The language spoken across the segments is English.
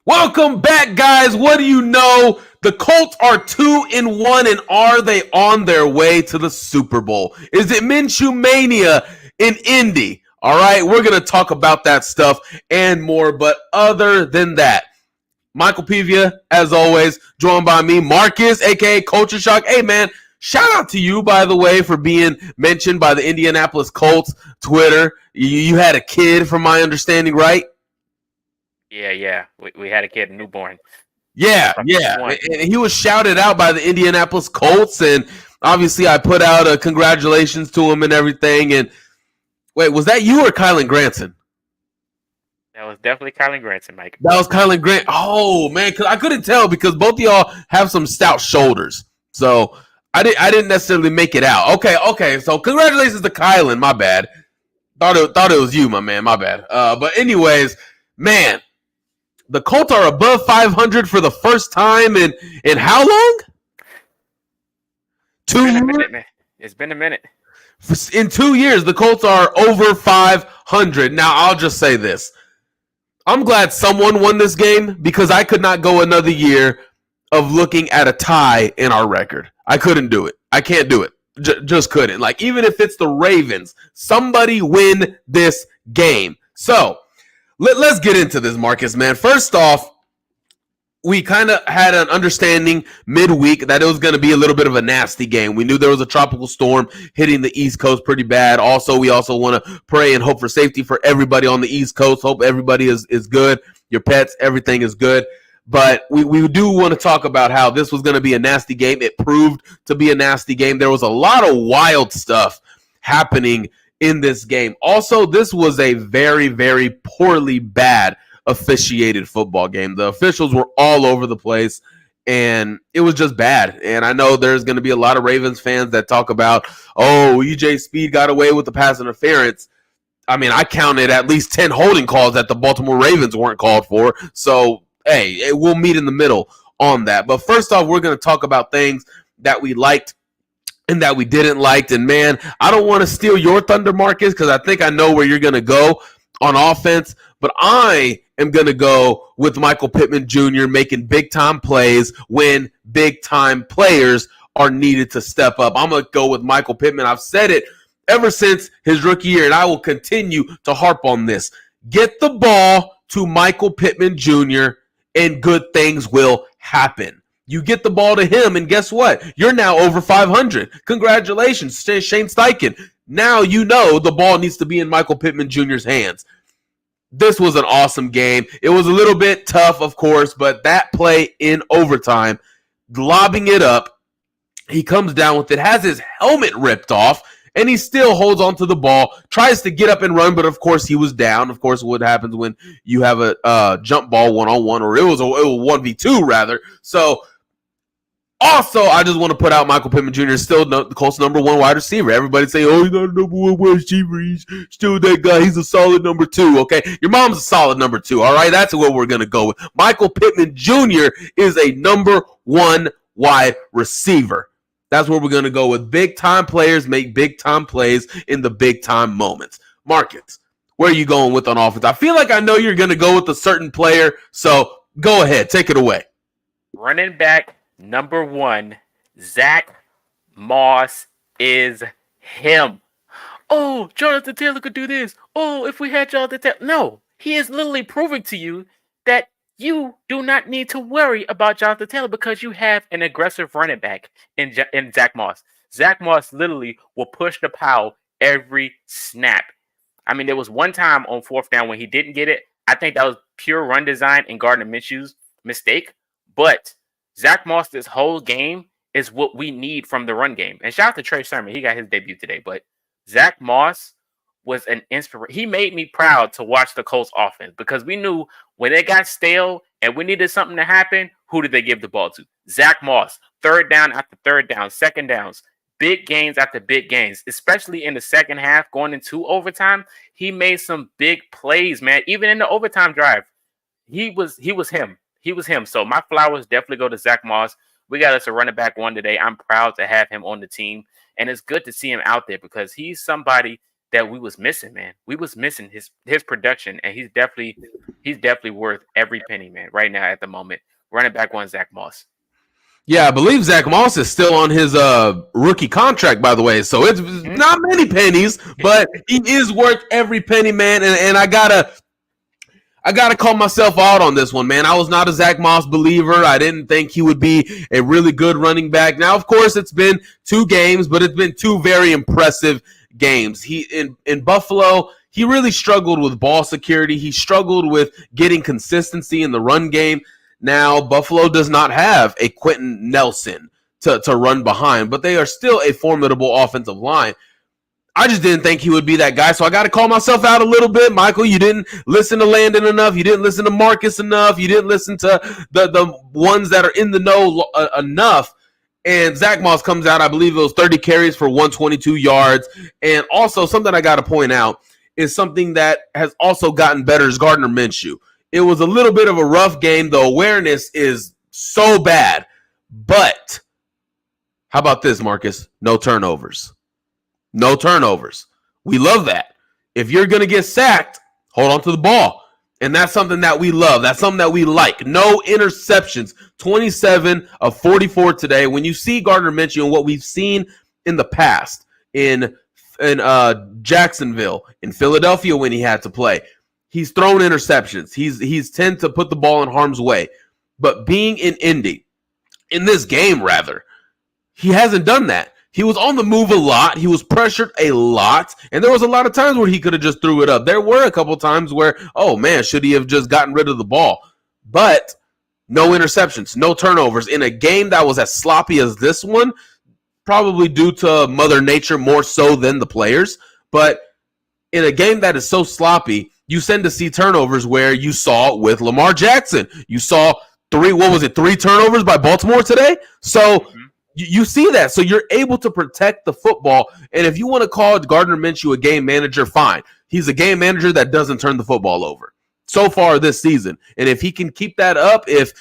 Welcome back, guys. What do you know? The Colts are 2-1, and are they on their way to the Super Bowl? Is it Minshew Mania in Indy? All right, we're going to talk about that stuff and more. But other than that, Michael Pivia, as always, joined by me, Marcus, aka Culture Shock. Hey, man, shout out to you, by the way, for being mentioned by the Indianapolis Colts Twitter. You had a kid, from my understanding, right? Yeah. We had a kid, a newborn. Yeah. And he was shouted out by the Indianapolis Colts, and obviously I put out a congratulations to him and everything. And wait, was that you or Kylan Granson? That was definitely Kylan Granson, Mike. That was Kylan Grant. Oh man, I couldn't tell because both of y'all have some stout shoulders, so I didn't necessarily make it out. Okay. So congratulations to Kylan. My bad. Thought it was you, my man. My bad. But anyways, man. The Colts are above 500 for the first time in how long? 2 years? Man. It's been a minute. In 2 years, the Colts are over 500. Now, I'll just say this. I'm glad someone won this game because I could not go another year of looking at a tie in our record. I couldn't do it. I can't do it. Just couldn't. Like, even if it's the Ravens, somebody win this game. So, let's get into this, Marcus, man. First off, we kind of had an understanding midweek that it was going to be a little bit of a nasty game. We knew there was a tropical storm hitting the East Coast pretty bad. We also want to pray and hope for safety for everybody on the East Coast. Hope everybody is good. Your pets, everything is good. But we do want to talk about how this was going to be a nasty game. It proved to be a nasty game. There was a lot of wild stuff happening in this game. Also, this was a very, very poorly bad officiated football game. The officials were all over the place, and it was just bad. And I know there's going to be a lot of Ravens fans that talk about, oh, EJ Speed got away with the pass interference. I mean, I counted at least 10 holding calls that the Baltimore Ravens weren't called for. So, hey, we'll meet in the middle on that. But first off, we're going to talk about things that we liked and that we didn't like. And man, I don't want to steal your thunder, Marcus, because I think I know where you're going to go on offense. But I am going to go with Michael Pittman Jr. making big-time plays when big-time players are needed to step up. I'm going to go with Michael Pittman. I've said it ever since his rookie year, and I will continue to harp on this. Get the ball to Michael Pittman Jr., and good things will happen. You get the ball to him, and guess what? You're now over 500. Congratulations, Shane Steichen. Now you know the ball needs to be in Michael Pittman Jr.'s hands. This was an awesome game. It was a little bit tough, of course, but that play in overtime, lobbing it up, he comes down with it, has his helmet ripped off, and he still holds onto the ball, tries to get up and run, but of course he was down. Of course, what happens when you have a jump ball one-on-one, or it was a 1v2 rather. So, also, I just want to put out Michael Pittman Jr. is still the Colts' number one wide receiver. Everybody say, oh, he's not a number one wide receiver. He's still that guy. He's a solid number two, okay? Your mom's a solid number two, all right? That's what we're going to go with. Michael Pittman Jr. is a number one wide receiver. That's where we're going to go with. Big-time players make big-time plays in the big-time moments. Marcus, where are you going with on offense? I feel like I know you're going to go with a certain player, so go ahead. Take it away. Running back number one, Zach Moss is him. Oh, Jonathan Taylor could do this. Oh, if we had Jonathan Taylor. No, he is literally proving to you that you do not need to worry about Jonathan Taylor because you have an aggressive running back in Zach Moss. Zach Moss literally will push the pile every snap. I mean, there was one time on fourth down when he didn't get it. I think that was pure run design and Gardner Minshew's mistake. But Zach Moss, this whole game, is what we need from the run game. And shout out to Trey Sermon. He got his debut today. But Zach Moss was an inspiration. He made me proud to watch the Colts offense because we knew when they got stale and we needed something to happen, who did they give the ball to? Zach Moss. Third down after third down, second downs, big gains after big gains, especially in the second half going into overtime. He made some big plays, man. Even in the overtime drive, he was him. He was him. So my flowers definitely go to Zach Moss. We got us a running back one today. I'm proud to have him on the team. And it's good to see him out there because he's somebody that we was missing, man. We was missing his production. And he's definitely He's definitely worth every penny, man. Right now, at the moment, running back one, Zach Moss. Yeah, I believe Zach Moss is still on his rookie contract, by the way. So it's not many pennies, but he is worth every penny, man. And I gotta call myself out on this one, man. I was not a Zach Moss believer. I didn't think he would be a really good running back. Now, of course, it's been 2 games, but it's been 2 very impressive games. He in Buffalo, he really struggled with ball security. He struggled with getting consistency in the run game. Now, Buffalo does not have a Quentin Nelson to run behind, but they are still a formidable offensive line. I just didn't think he would be that guy, so I got to call myself out a little bit. Michael, you didn't listen to Landon enough. You didn't listen to Marcus enough. You didn't listen to the ones that are in the know enough. And Zach Moss comes out, I believe it was 30 carries for 122 yards. And also something I got to point out is something that has also gotten better is Gardner Minshew. It was a little bit of a rough game. The awareness is so bad. But how about this, Marcus? No turnovers. No turnovers. We love that. If you're going to get sacked, hold on to the ball. And that's something that we love. That's something that we like. No interceptions. 27 of 44 today. When you see Gardner Minshew and what we've seen in the past in Jacksonville, in Philadelphia when he had to play, he's thrown interceptions. He's tend to put the ball in harm's way. But being in Indy, in this game rather, he hasn't done that. He was on the move a lot. He was pressured a lot. And there was a lot of times where he could have just threw it up. There were a couple times where, oh, man, should he have just gotten rid of the ball? But no interceptions, no turnovers. In a game that was as sloppy as this one, probably due to Mother Nature more so than the players. But in a game that is so sloppy, you tend to see turnovers where you saw with Lamar Jackson. You saw 3 turnovers by Baltimore today? So you see that. So you're able to protect the football. And if you want to call Gardner Minshew a game manager, fine. He's a game manager that doesn't turn the football over so far this season. And if he can keep that up, if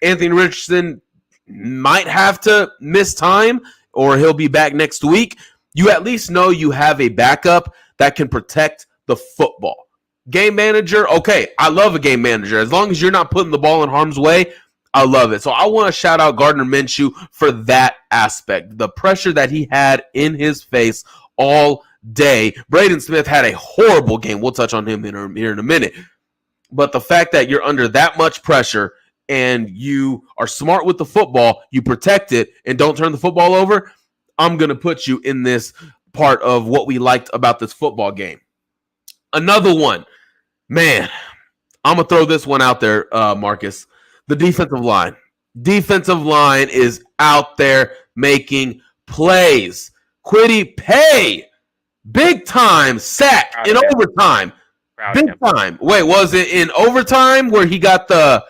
Anthony Richardson might have to miss time or he'll be back next week, you at least know you have a backup that can protect the football. Game manager, okay, I love a game manager. As long as you're not putting the ball in harm's way, I love it. So I want to shout out Gardner Minshew for that aspect. The pressure that he had in his face all day. Braden Smith had a horrible game. We'll touch on him here in a minute. But the fact that you're under that much pressure and you are smart with the football, you protect it and don't turn the football over, I'm going to put you in this part of what we liked about this football game. Another one. Man, I'm going to throw this one out there, Marcus. The defensive line. Defensive line is out there making plays. Kwity Paye, big time sack in overtime. Big time. Wait, was it in overtime where he got the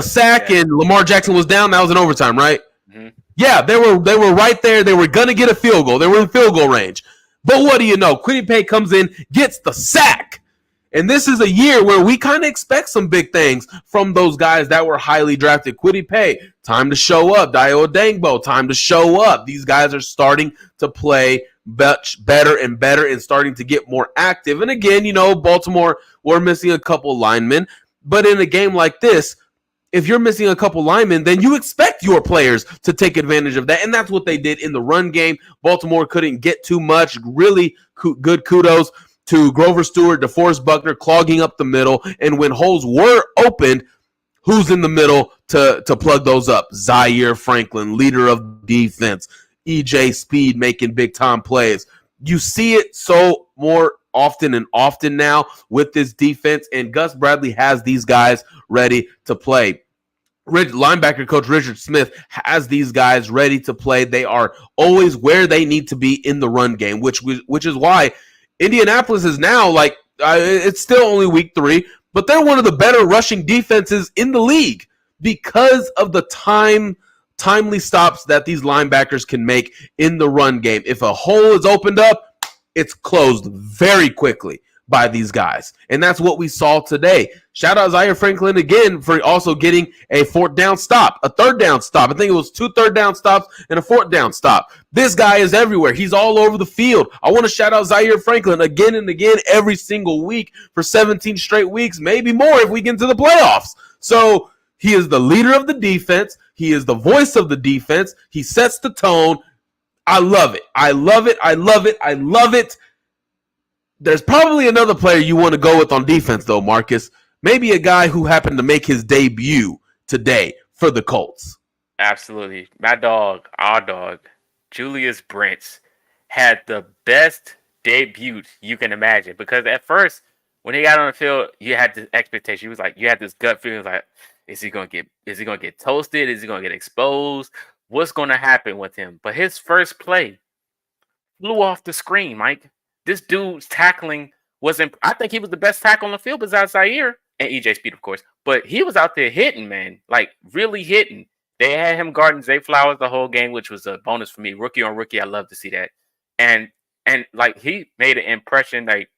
sack and Lamar Jackson was down? That was in overtime, right? Mm-hmm. Yeah, they were right there. They were gonna get a field goal. They were in field goal range. But what do you know? Kwity Paye comes in, gets the sack. And this is a year where we kind of expect some big things from those guys that were highly drafted. Kwity Paye, time to show up. Dayo Odeyingbo, time to show up. These guys are starting to play much better and better and starting to get more active. And again, you know, Baltimore, we're missing a couple linemen. But in a game like this, if you're missing a couple linemen, then you expect your players to take advantage of that. And that's what they did in the run game. Baltimore couldn't get too much. Really good kudos to Grover Stewart, DeForest Buckner clogging up the middle. And when holes were opened, who's in the middle to plug those up? Zaire Franklin, leader of defense. EJ Speed making big-time plays. You see it so more often and often now with this defense, and Gus Bradley has these guys ready to play. Linebacker coach Richard Smith has these guys ready to play. They are always where they need to be in the run game, which is why Indianapolis is now like it's still only week 3, but they're one of the better rushing defenses in the league because of the timely stops that these linebackers can make in the run game. If a hole is opened up, it's closed very quickly by these guys. And that's what we saw today. Shout out Zaire Franklin again for also getting a fourth down stop, a third down stop. I think it was 2 third down stops and a fourth down stop. This guy is everywhere. He's all over the field. I want to shout out Zaire Franklin again and again every single week for 17 straight weeks, maybe more if we get into the playoffs. So he is the leader of the defense. He is the voice of the defense. He sets the tone. I love it. I love it. I love it. I love it. There's probably another player you want to go with on defense, though, Marcus. Maybe a guy who happened to make his debut today for the Colts. Absolutely. My dog, our dog, Julius Brents, had the best debut you can imagine. Because at first, when he got on the field, you had this expectation. You had this gut feeling like, is he gonna get toasted? Is he gonna get exposed? What's gonna happen with him? But his first play flew off the screen, Mike. This dude's tackling wasn't. I think he was the best tackle on the field besides Zaire and EJ Speed, of course. But he was out there hitting, man, like really hitting. They had him guarding Zay Flowers the whole game, which was a bonus for me. Rookie on rookie, I love to see that. And like he made an impression. Like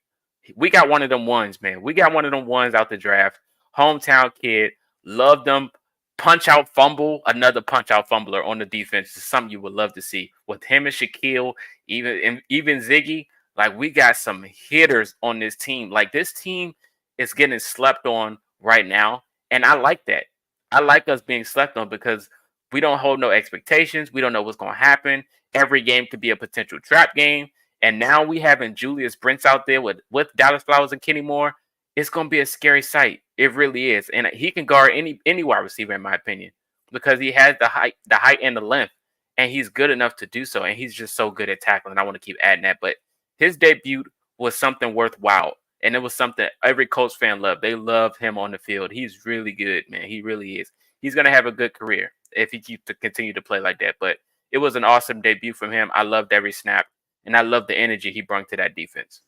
we got one of them ones, man. We got one of them ones out the draft. Hometown kid, loved them. Punch out fumble, another punch out fumbler on the defense is something you would love to see with him and Shaquille, even Ziggy. Like, we got some hitters on this team. Like, this team is getting slept on right now. And I like that. I like us being slept on because we don't hold no expectations. We don't know what's going to happen. Every game could be a potential trap game. And now we having Julius Brents out there with Dallas Flowers and Kenny Moore. It's going to be a scary sight. It really is. And he can guard any wide receiver, in my opinion, because he has the height and the length. And he's good enough to do so. And he's just so good at tackling. I want to keep adding that. But his debut was something worthwhile, and it was something every Colts fan loved. They love him on the field. He's really good, man. He really is. He's going to have a good career if he keeps to continue to play like that. But it was an awesome debut from him. I loved every snap, and I loved the energy he brought to that defense.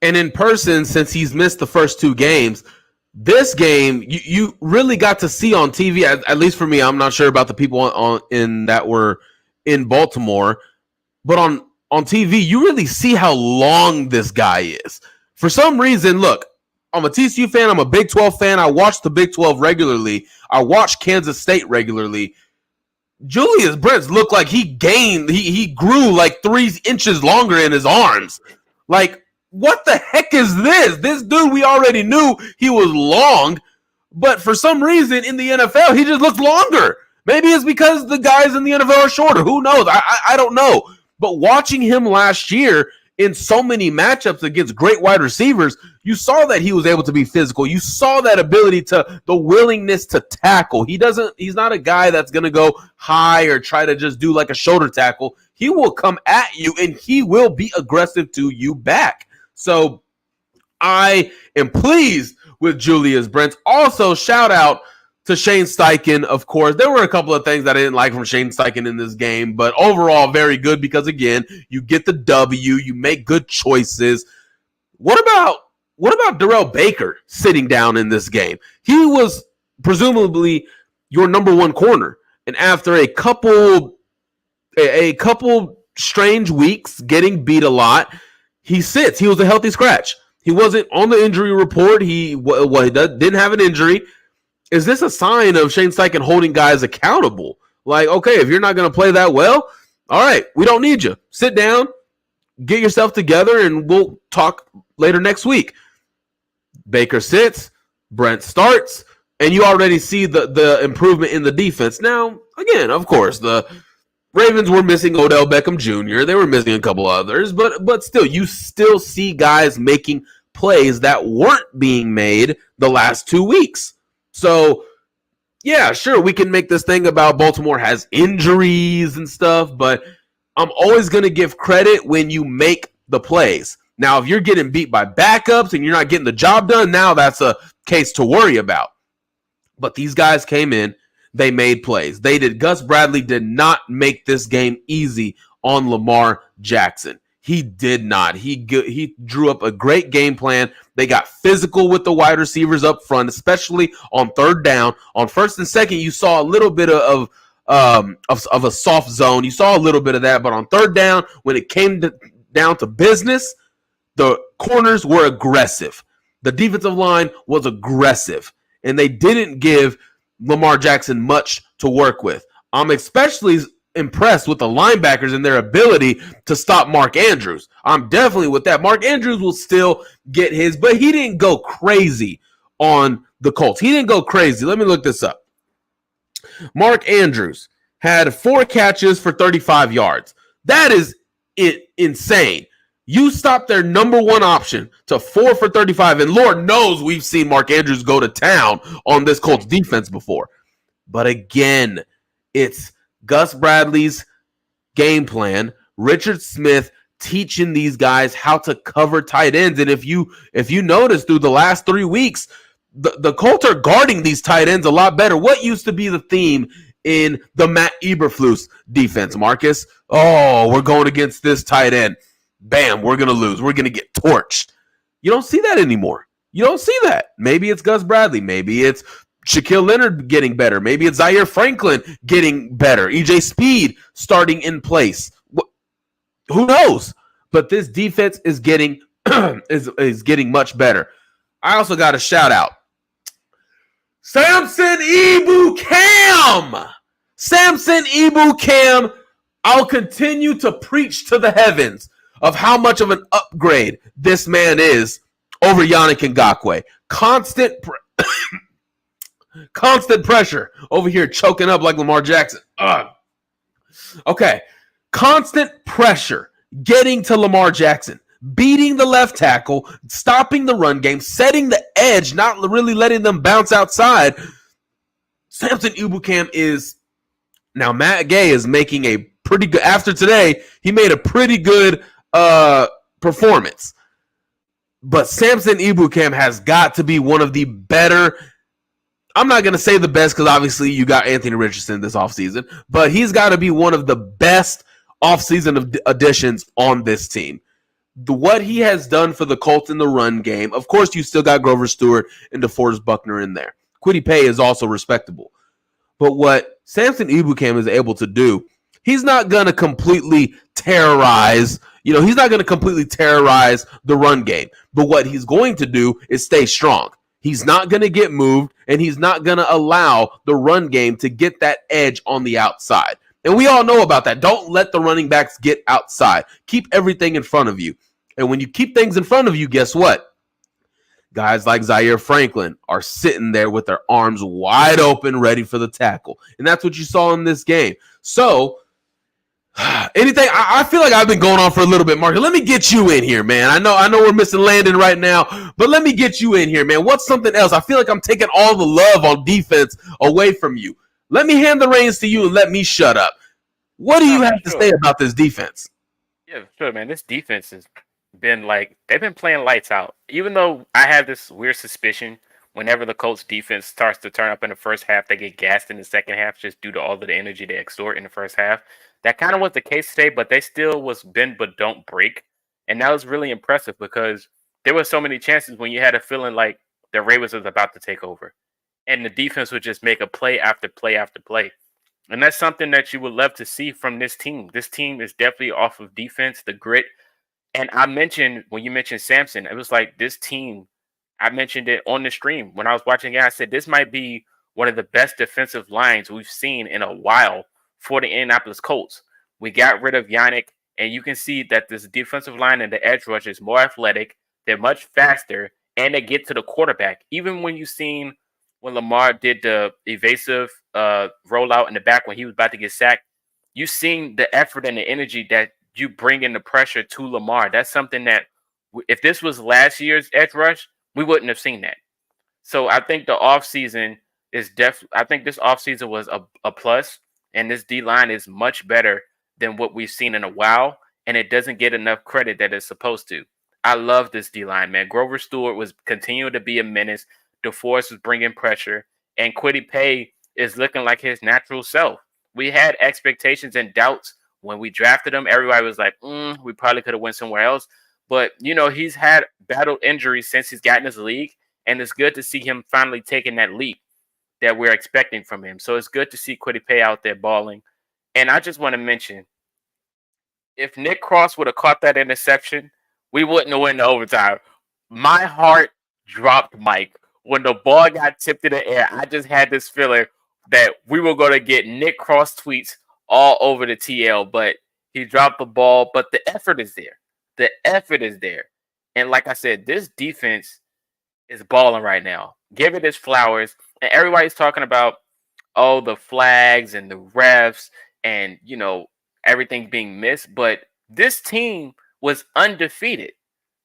And in person, since he's missed the first 2 games, this game you really got to see on TV. At least for me, I'm not sure about the people in that were in Baltimore, but on TV, you really see how long this guy is. For some reason, look, I'm a TCU fan. I'm a Big 12 fan. I watch the Big 12 regularly. I watch Kansas State regularly. Julius Brents looked like he grew like 3 inches longer in his arms. Like, what the heck is this? This dude, we already knew he was long, but for some reason in the NFL, he just looks longer. Maybe it's because the guys in the NFL are shorter. Who knows? I don't know. But watching him last year in so many matchups against great wide receivers, you saw that he was able to be physical. You saw that ability the willingness to tackle. He's not a guy that's going to go high or try to just do like a shoulder tackle. He will come at you and he will be aggressive to you back. So I am pleased with Julius Brents. Also, shout out to Shane Steichen, of course. There were a couple of things that I didn't like from Shane Steichen in this game, but overall, very good because, again, you get the W, you make good choices. What about Darrell Baker sitting down in this game? He was presumably your number 1 corner, and after a couple strange weeks getting beat a lot, he sits. He was a healthy scratch. He wasn't on the injury report. He didn't have an injury. Is this a sign of Shane Steichen holding guys accountable? Like, okay, if you're not going to play that well, all right, we don't need you. Sit down, get yourself together, and we'll talk later next week. Baker sits, Brent starts, and you already see the improvement in the defense. Now, again, of course, the Ravens were missing Odell Beckham Jr. They were missing a couple others, but still, you still see guys making plays that weren't being made the last 2 weeks. So, yeah, sure, we can make this thing about Baltimore has injuries and stuff, but I'm always going to give credit when you make the plays. Now, if you're getting beat by backups and you're not getting the job done, now that's a case to worry about. But these guys came in, they made plays. They did. Gus Bradley did not make this game easy on Lamar Jackson. He did not. He drew up a great game plan. They got physical with the wide receivers up front, especially on third down. On first and second, you saw a little bit of a soft zone. You saw a little bit of that, but on third down, when it came down to business, the corners were aggressive. The defensive line was aggressive, and they didn't give Lamar Jackson much to work with. I'm especially impressed with the linebackers and their ability to stop Mark Andrews. I'm definitely with that. Mark Andrews will still get his, but he didn't go crazy on the Colts. He didn't go crazy. Let me look this up. Mark Andrews had 4 catches for 35 yards. That is insane. You stopped their number one option to 4 for 35, and Lord knows we've seen Mark Andrews go to town on this Colts defense before. But again, it's Gus Bradley's game plan, Richard Smith teaching these guys how to cover tight ends. And if you notice through the last 3 weeks, the Colts are guarding these tight ends a lot better. What used to be the theme in the Matt Eberflus defense, Marcus? Oh, we're going against this tight end. Bam, we're going to lose. We're going to get torched. You don't see that anymore. You don't see that. Maybe it's Gus Bradley. Maybe it's Shaquille Leonard getting better. Maybe it's Zaire Franklin getting better. EJ Speed starting in place. Who knows? But this defense is getting is getting much better. I also got a shout out. Samson Ebukam. Samson Ebukam. I'll continue to preach to the heavens of how much of an upgrade this man is over Yannick Ngakoue. Constant pressure over here, choking up like Lamar Jackson. Okay. Constant pressure getting to Lamar Jackson, beating the left tackle, stopping the run game, setting the edge, not really letting them bounce outside. Samson Ebukam is now Matt Gay is making a pretty good, after today, he made a pretty good performance. But Samson Ebukam has got to be one of the better, I'm not going to say the best because obviously you got Anthony Richardson this offseason, but he's got to be one of the best offseason additions on this team. What he has done for the Colts in the run game, of course you still got Grover Stewart and DeForest Buckner in there. Kwity Paye is also respectable. But what Samson Ebukam is able to do, he's not going to completely terrorize, he's not going to completely terrorize the run game. But what he's going to do is stay strong. He's not going to get moved, and he's not going to allow the run game to get that edge on the outside. And we all know about that. Don't let the running backs get outside. Keep everything in front of you. And when you keep things in front of you, guess what? Guys like Zaire Franklin are sitting there with their arms wide open, ready for the tackle. And that's what you saw in this game. So, I feel like I've been going on for a little bit, Mark. Let me get you in here, man. I know we're missing Landon right now, but let me get you in here, man. What's something else? I feel like I'm taking all the love on defense away from you. Let me hand the reins to you and let me shut up. What do you have to say about this defense? Yeah, sure, man. This defense has been they've been playing lights out. Even though I have this weird suspicion whenever the Colts defense starts to turn up in the first half, they get gassed in the second half just due to all of the energy they extort in the first half. That kind of was the case today, but they still was bend but don't break. And that was really impressive because there were so many chances when you had a feeling like the Ravens was about to take over. And the defense would just make a play after play after play. And that's something that you would love to see from this team. This team is definitely off of defense, the grit. And I mentioned, when you mentioned Samson, it was like this team, I mentioned it on the stream. When I was watching it, I said, this might be one of the best defensive lines we've seen in a while for the Indianapolis Colts. We got rid of Yannick, and you can see that this defensive line and the edge rush is more athletic. They're much faster, and they get to the quarterback. Even when you seen when Lamar did the evasive rollout in the back when he was about to get sacked, you seen the effort and the energy that you bring in the pressure to Lamar. That's something that if this was last year's edge rush, we wouldn't have seen that. So I think the offseason is I think this offseason was a plus, and this D-line is much better than what we've seen in a while, and it doesn't get enough credit that it's supposed to. I love this D-line, man. Grover Stewart was continuing to be a menace. DeForest was bringing pressure, and Kwity Paye is looking like his natural self. We had expectations and doubts when we drafted him. Everybody was like, we probably could have went somewhere else. But, he's had battled injuries since he's gotten this league, and it's good to see him finally taking that leap that we're expecting from him. So it's good to see Kwity Paye out there balling. And I just want to mention, if Nick Cross would have caught that interception we wouldn't have won the overtime. My heart dropped, Mike, when the ball got tipped in the air. I just had this feeling that we were going to get Nick Cross tweets all over the TL, but he dropped the ball. But the effort is there. The effort is there. And like I said, this defense is balling right now. Give it its flowers. And everybody's talking about, oh, the flags and the refs and, everything being missed. But this team was undefeated.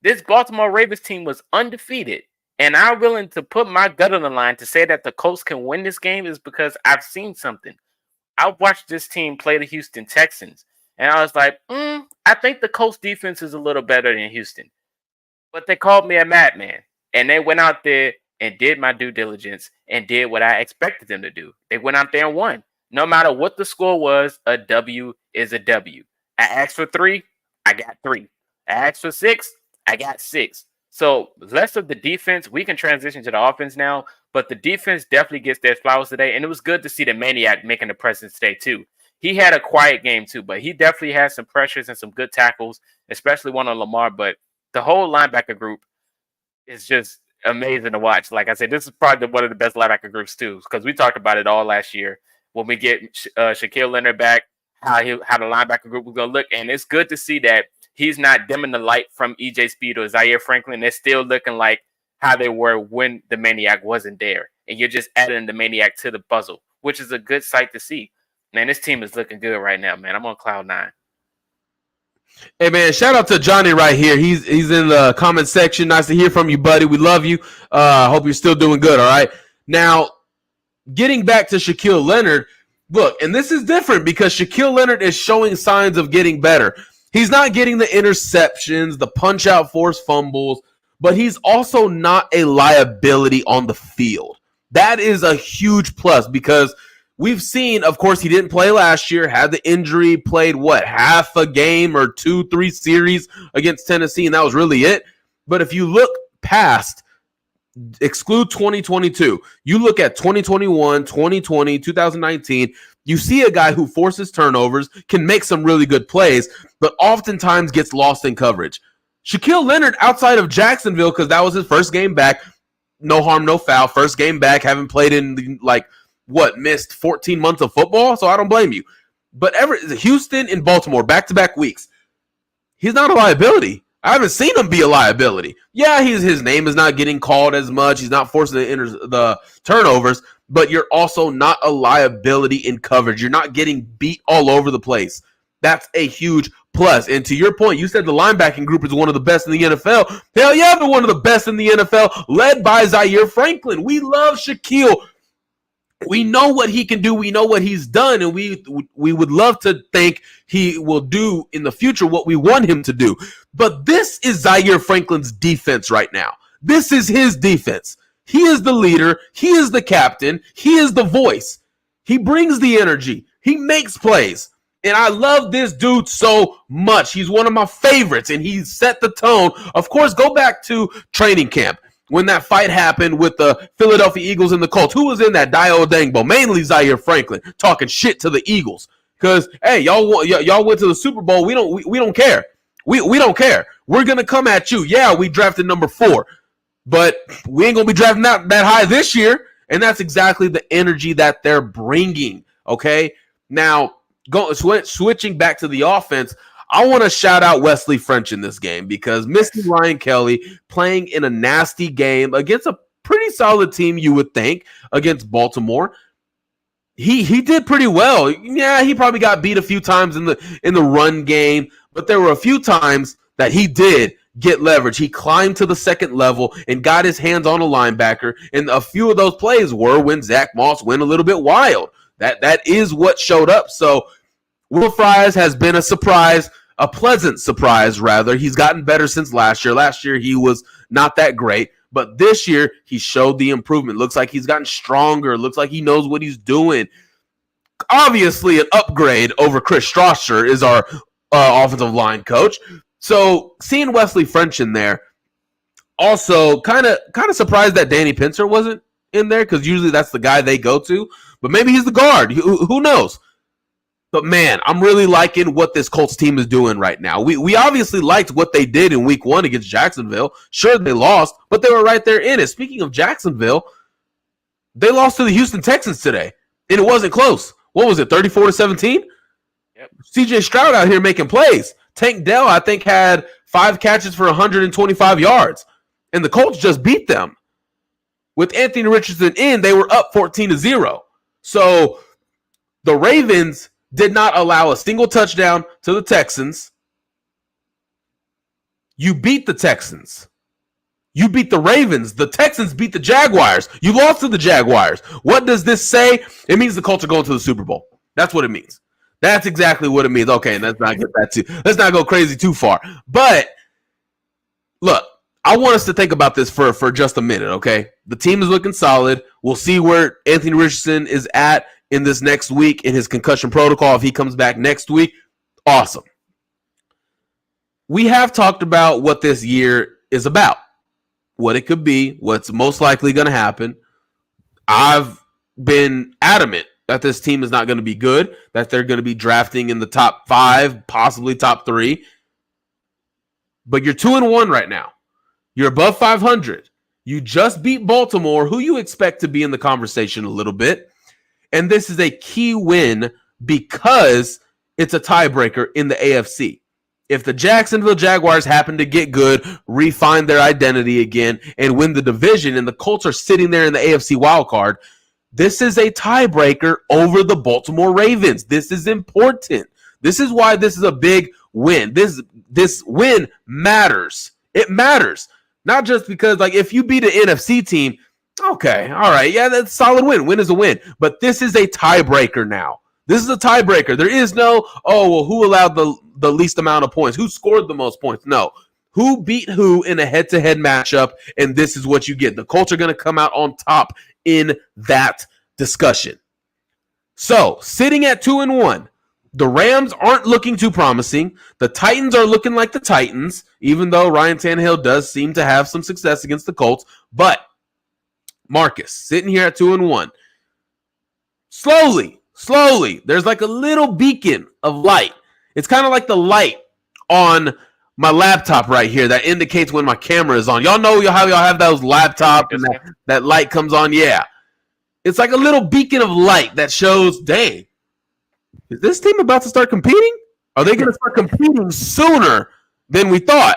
This Baltimore Ravens team was undefeated. And I'm willing to put my gut on the line to say that the Colts can win this game is because I've seen something. I watched this team play the Houston Texans. And I was like, I think the Colts defense is a little better than Houston. But they called me a madman. And they went out there and did my due diligence and did what I expected them to do. They went out there and won. No matter what the score was, a W is a W. I asked for 3, I got 3. I asked for 6, I got 6. So less of the defense. We can transition to the offense now, but the defense definitely gets their flowers today. And it was good to see the Maniac making the presence today too. He had a quiet game too, but he definitely had some pressures and some good tackles, especially one on Lamar. But the whole linebacker group is just amazing to watch. Like I said, this is probably one of the best linebacker groups too, because we talked about it all last year when we get Shaquille Leonard back, how the linebacker group was going to look. And it's good to see that he's not dimming the light from EJ Speed or Zaire Franklin. They're still looking like how they were when the Maniac wasn't there. And you're just adding the Maniac to the puzzle, which is a good sight to see. Man, this team is looking good right now, man. I'm on cloud 9. Hey, man, shout out to Johnny right here. He's in the comment section. Nice to hear from you, buddy. We love you. Hope you're still doing good, all right? Now, getting back to Shaquille Leonard, look, and this is different because Shaquille Leonard is showing signs of getting better. He's not getting the interceptions, the punch-out force fumbles, but he's also not a liability on the field. That is a huge plus because we've seen, of course, he didn't play last year, had the injury, played, half a game or 2-3 series against Tennessee, and that was really it. But if you look past, exclude 2022, you look at 2021, 2020, 2019, you see a guy who forces turnovers, can make some really good plays, but oftentimes gets lost in coverage. Shaquille Leonard, outside of Jacksonville, because that was his first game back, no harm, no foul, first game back, haven't played in missed 14 months of football, so I don't blame you. But Houston and Baltimore, back-to-back weeks, he's not a liability. I haven't seen him be a liability. Yeah, his name is not getting called as much. He's not forcing the turnovers, but you're also not a liability in coverage. You're not getting beat all over the place. That's a huge plus. And to your point, you said the linebacking group is one of the best in the NFL. Hell yeah, they're one of the best in the NFL, led by Zaire Franklin. We love Shaquille. We know what he can do. We know what he's done, and we would love to think he will do in the future what we want him to do. But this is Zaire Franklin's defense right now. This is his defense. He is the leader. He is the captain. He is the voice. He brings the energy. He makes plays. And I love this dude so much. He's one of my favorites, and he set the tone. Of course, go back to training camp. When that fight happened with the Philadelphia Eagles and the Colts, who was in that Dio Dangbo? Mainly Zaire Franklin, talking shit to the Eagles. Because, hey, y'all went to the Super Bowl. We don't care. We don't care. We're going to come at you. Yeah, we drafted number 4. But we ain't going to be drafting that high this year. And that's exactly the energy that they're bringing, okay? Now, switching back to the offense, I want to shout out Wesley French in this game because missing Ryan Kelly, playing in a nasty game against a pretty solid team, you would think, against Baltimore. He did pretty well. Yeah, he probably got beat a few times in the run game, but there were a few times that he did get leverage. He climbed to the second level and got his hands on a linebacker, and a few of those plays were when Zach Moss went a little bit wild. That is what showed up. So Will Fries has been a surprise, a pleasant surprise, rather. He's gotten better since last year. Last year, he was not that great. But this year, he showed the improvement. Looks like he's gotten stronger. Looks like he knows what he's doing. Obviously, an upgrade over Chris Strasser is our offensive line coach. So seeing Wesley French in there, also kind of surprised that Danny Pincer wasn't in there because usually that's the guy they go to. But maybe he's the guard. Who knows? But man, I'm really liking what this Colts team is doing right now. We obviously liked what they did in week 1 against Jacksonville. Sure, they lost, but they were right there in it. Speaking of Jacksonville, they lost to the Houston Texans today, and it wasn't close. What was it, 34-17? Yep. CJ Stroud out here making plays. Tank Dell, I think, had 5 catches for 125 yards, and the Colts just beat them. With Anthony Richardson in, they were up 14-0. So the Ravens did not allow a single touchdown to the Texans. You beat the Texans. You beat the Ravens. The Texans beat the Jaguars. You lost to the Jaguars. What does this say? It means the Colts are going to the Super Bowl. That's what it means. That's exactly what it means. Okay, let's not get that too. Let's not go crazy too far. But look, I want us to think about this for just a minute, okay? The team is looking solid. We'll see where Anthony Richardson is at in this next week in his concussion protocol if he comes back next week. Awesome. We have talked about what this year is about, what it could be, what's most likely going to happen. I've been adamant that this team is not going to be good, that they're going to be drafting in the top 5, possibly top 3. But you're 2-1 right now. You're above 500. You just beat Baltimore, who you expect to be in the conversation a little bit. And this is a key win because it's a tiebreaker in the AFC. If the Jacksonville Jaguars happen to get good, refine their identity again, and win the division, and the Colts are sitting there in the AFC wildcard, this is a tiebreaker over the Baltimore Ravens. This is important. This is why this is a big win. This win matters. It matters. Not just because, like, if you beat an NFC team, okay, all right, yeah, that's a solid win. Win is a win. But this is a tiebreaker now. This is a tiebreaker. There is no, oh, well, who allowed the least amount of points? Who scored the most points? No. Who beat who in a head-to-head matchup, and this is what you get. The Colts are going to come out on top in that discussion. So, sitting at 2-1, the Rams aren't looking too promising. The Titans are looking like the Titans, even though Ryan Tannehill does seem to have some success against the Colts. But Marcus, sitting here at 2-1, slowly, there's like a little beacon of light. It's kind of like the light on my laptop right here that indicates when my camera is on. Y'all know how y'all have those laptops and that light comes on? Yeah. It's like a little beacon of light that shows, dang, is this team about to start competing? Are they going to start competing sooner than we thought?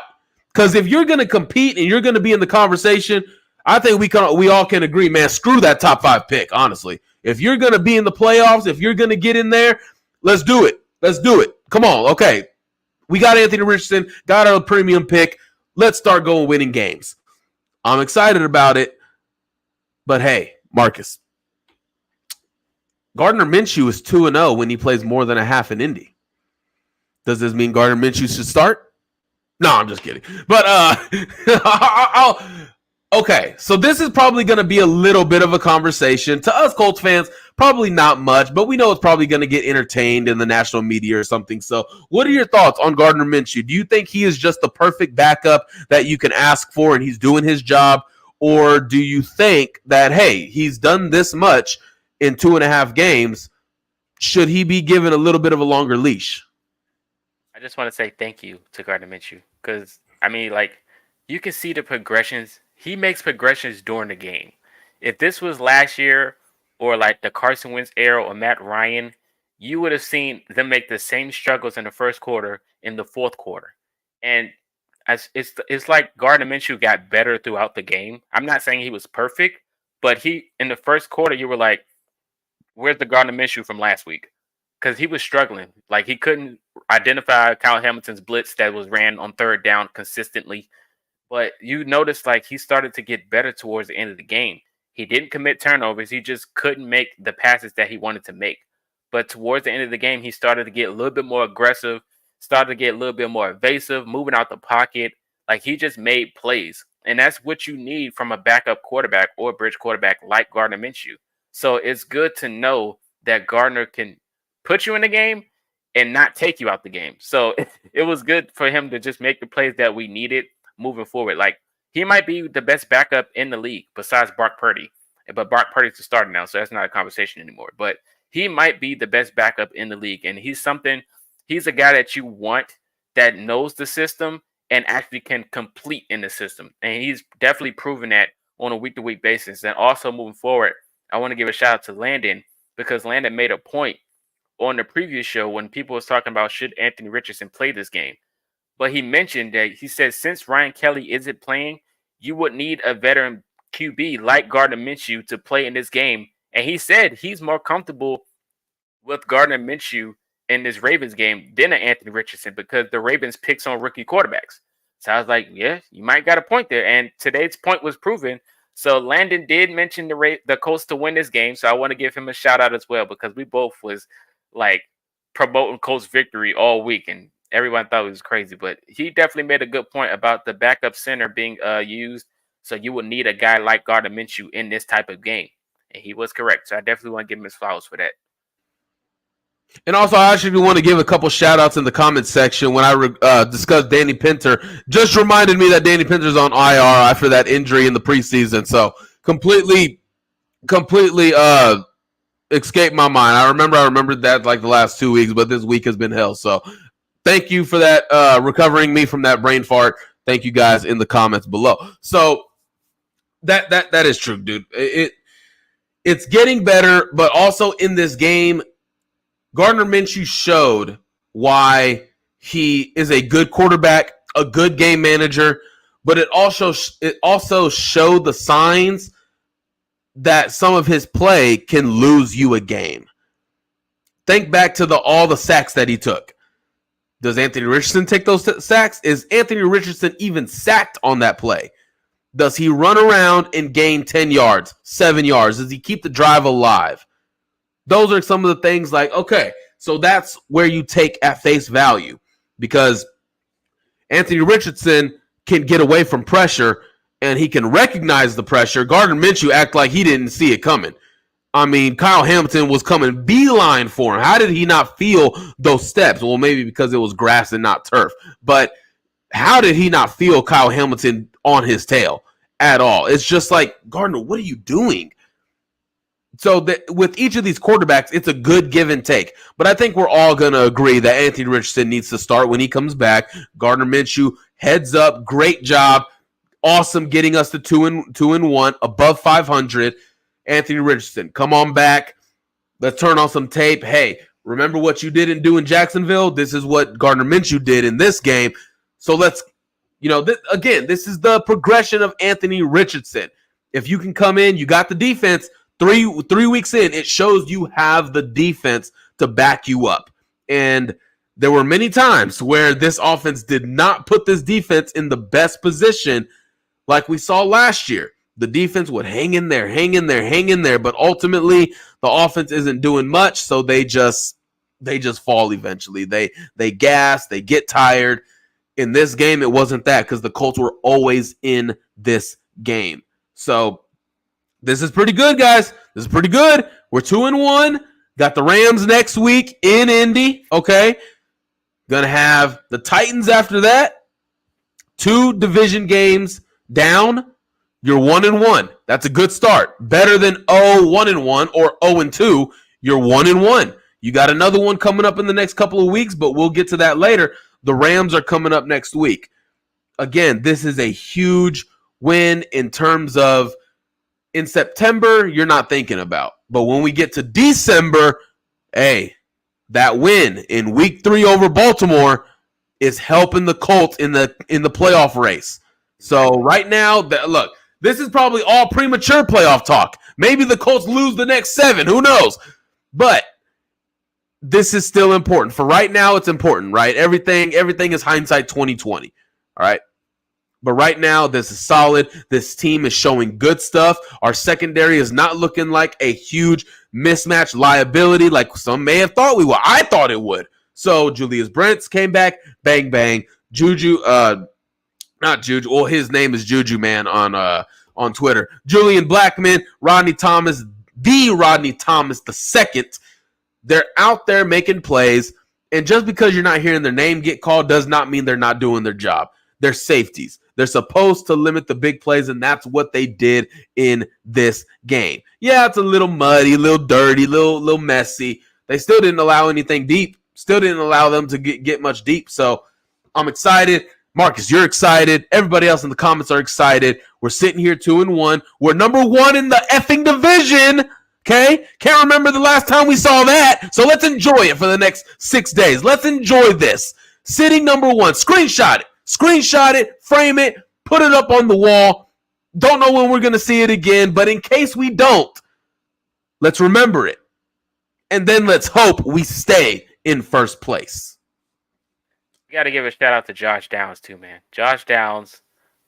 Because if you're going to compete and you're going to be in the conversation, I think we all can agree, man, screw that top 5 pick, honestly. If you're going to be in the playoffs, if you're going to get in there, let's do it. Let's do it. Come on, okay. We got Anthony Richardson, got our premium pick. Let's start going winning games. I'm excited about it. But hey, Marcus, Gardner Minshew is 2-0 when he plays more than a half in Indy. Does this mean Gardner Minshew should start? No, I'm just kidding. But okay, so this is probably going to be a little bit of a conversation. To us Colts fans, probably not much, but we know it's probably going to get entertained in the national media or something. So what are your thoughts on Gardner Minshew? Do you think he is just the perfect backup that you can ask for and he's doing his job? Or do you think that, hey, he's done this much in 2.5 games, should he be given a little bit of a longer leash? I just want to say thank you to Gardner Minshew because, I mean, like, you can see the progressions. He makes progressions during the game. If this was last year or like the Carson Wentz era or Matt Ryan, you would have seen them make the same struggles in the first quarter in the fourth quarter. And it's like Gardner Minshew got better throughout the game. I'm not saying he was perfect, but he in the first quarter, you were like, where's the Gardner Minshew from last week? Because he was struggling. Like, he couldn't identify Kyle Hamilton's blitz that was ran on third down consistently. But you notice, like, he started to get better towards the end of the game. He didn't commit turnovers. He just couldn't make the passes that he wanted to make. But towards the end of the game, he started to get a little bit more aggressive, started to get a little bit more evasive, moving out the pocket. Like, he just made plays. And that's what you need from a backup quarterback or bridge quarterback like Gardner Minshew. So it's good to know that Gardner can put you in the game and not take you out the game. So it was good for him to just make the plays that we needed moving forward. Like, he might be the best backup in the league besides Brock Purdy. But Brock Purdy's the starter now, so that's not a conversation anymore. But he might be the best backup in the league. And he's a guy that you want that knows the system and actually can complete in the system. And he's definitely proven that on a week-to-week basis. And also moving forward, I want to give a shout out to Landon, because Landon made a point on the previous show when people was talking about should Anthony Richardson play this game. But he mentioned that he said since Ryan Kelly isn't playing, you would need a veteran QB like Gardner Minshew to play in this game. And he said he's more comfortable with Gardner Minshew in this Ravens game than Anthony Richardson, because the Ravens picks on rookie quarterbacks. So I was like, yeah, you might got a point there. And today's point was proven. So Landon did mention the Colts to win this game. So I want to give him a shout out as well, because we both was like promoting Colts victory all week, and everyone thought it was crazy. But he definitely made a good point about the backup center being used. So you would need a guy like Gardner Minshew in this type of game. And he was correct. So I definitely want to give him his flowers for that. And also, I actually want to give a couple shout-outs in the comments section. When I discussed Danny Pinter, just reminded me that Danny Pinter's on IR after that injury in the preseason. So completely escaped my mind. I remembered that like the last 2 weeks, but this week has been hell. So thank you for that, recovering me from that brain fart. Thank you guys in the comments below. So that is true, dude. It's getting better, but also in this game, Gardner Minshew showed why he is a good quarterback, a good game manager, but it also showed the signs that some of his play can lose you a game. Think back to all the sacks that he took. Does Anthony Richardson take those sacks? Is Anthony Richardson even sacked on that play? Does he run around and gain 10 yards, 7 yards? Does he keep the drive alive? Those are some of the things like, okay, so that's where you take at face value, because Anthony Richardson can get away from pressure and he can recognize the pressure. Gardner Minshew act like he didn't see it coming. I mean, Kyle Hamilton was coming beeline for him. How did he not feel those steps? Well, maybe because it was grass and not turf. But how did he not feel Kyle Hamilton on his tail at all? It's just like, Gardner, what are you doing? So with each of these quarterbacks, it's a good give and take. But I think we're all going to agree that Anthony Richardson needs to start when he comes back. Gardner Minshew, heads up, great job. Awesome getting us to 2-1, above 500. Anthony Richardson, come on back. Let's turn on some tape. Hey, remember what you didn't do in Jacksonville? This is what Gardner Minshew did in this game. So let's, this is the progression of Anthony Richardson. If you can come in, you got the defense. Three weeks in, it shows you have the defense to back you up. And there were many times where this offense did not put this defense in the best position like we saw last year. The defense would hang in there, but ultimately the offense isn't doing much, so they just fall eventually. They gas, they get tired. In this game, it wasn't that, because the Colts were always in this game. So this is pretty good, guys. This is pretty good. We're 2-1. Got the Rams next week in Indy. Okay. Gonna have the Titans after that. 2 division games down. You're 1-1. That's a good start. Better than 1-1 or 0-2. You're 1-1. You got another one coming up in the next couple of weeks, but we'll get to that later. The Rams are coming up next week. Again, this is a huge win in terms of, in September, you're not thinking about. But when we get to December, hey, that win in week 3 over Baltimore is helping the Colts in the playoff race. So right now, look, this is probably all premature playoff talk. Maybe the Colts lose the next 7. Who knows? But this is still important. For right now, it's important, right? Everything is hindsight 2020. All right. But right now, this is solid. This team is showing good stuff. Our secondary is not looking like a huge mismatch liability like some may have thought we would. I thought it would. So Julius Brents came back. Bang, bang. Juju, not Juju. Well, his name is Juju Man on Twitter. Julian Blackman, Rodney Thomas, the Rodney Thomas II. They're out there making plays. And just because you're not hearing their name get called does not mean they're not doing their job. They're safeties. They're supposed to limit the big plays, and that's what they did in this game. Yeah, it's a little muddy, a little dirty, a little messy. They still didn't allow anything deep. Still didn't allow them to get much deep. So I'm excited. Marcus, you're excited. Everybody else in the comments are excited. We're sitting here 2-1. We're number 1 in the effing division. Okay? Can't remember the last time we saw that. So let's enjoy it for the next 6 days. Let's enjoy this. Sitting number 1. Screenshot it. Screenshot it. Frame it. Put it up on the wall. Don't know when we're going to see it again. But in case we don't, let's remember it. And then let's hope we stay in first place. You got to give a shout out to Josh Downs too, man. Josh Downs,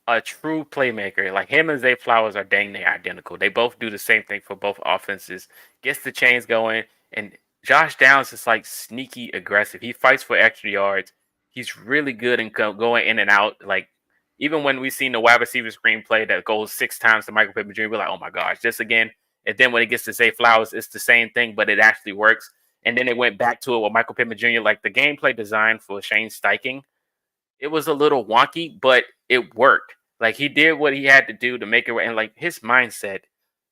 a true playmaker. Like him and Zay Flowers are dang near identical. They both do the same thing for both offenses. Gets the chains going, and Josh Downs is like sneaky aggressive. He fights for extra yards. He's really good in going in and out. Like even when we seen the wide receiver screenplay that goes 6 times to Michael Pittman Jr., we're like, oh my gosh, this again. And then when it gets to Zay Flowers, it's the same thing, but it actually works. And then it went back to it with Michael Pittman Jr. Like the gameplay design for Shane Steichen, it was a little wonky, but it worked. Like he did what he had to do to make it right. And like his mindset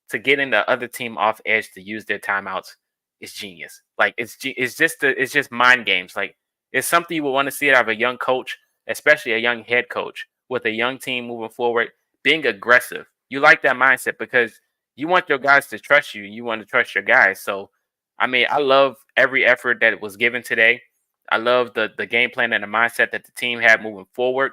to get in the other team off edge to use their timeouts is genius. Like it's just mind games. Like it's something you would want to see out of a young coach, especially a young head coach with a young team moving forward, being aggressive. You like that mindset because you want your guys to trust you. You want to trust your guys. So I mean, I love every effort that was given today. I love the game plan and the mindset that the team had moving forward.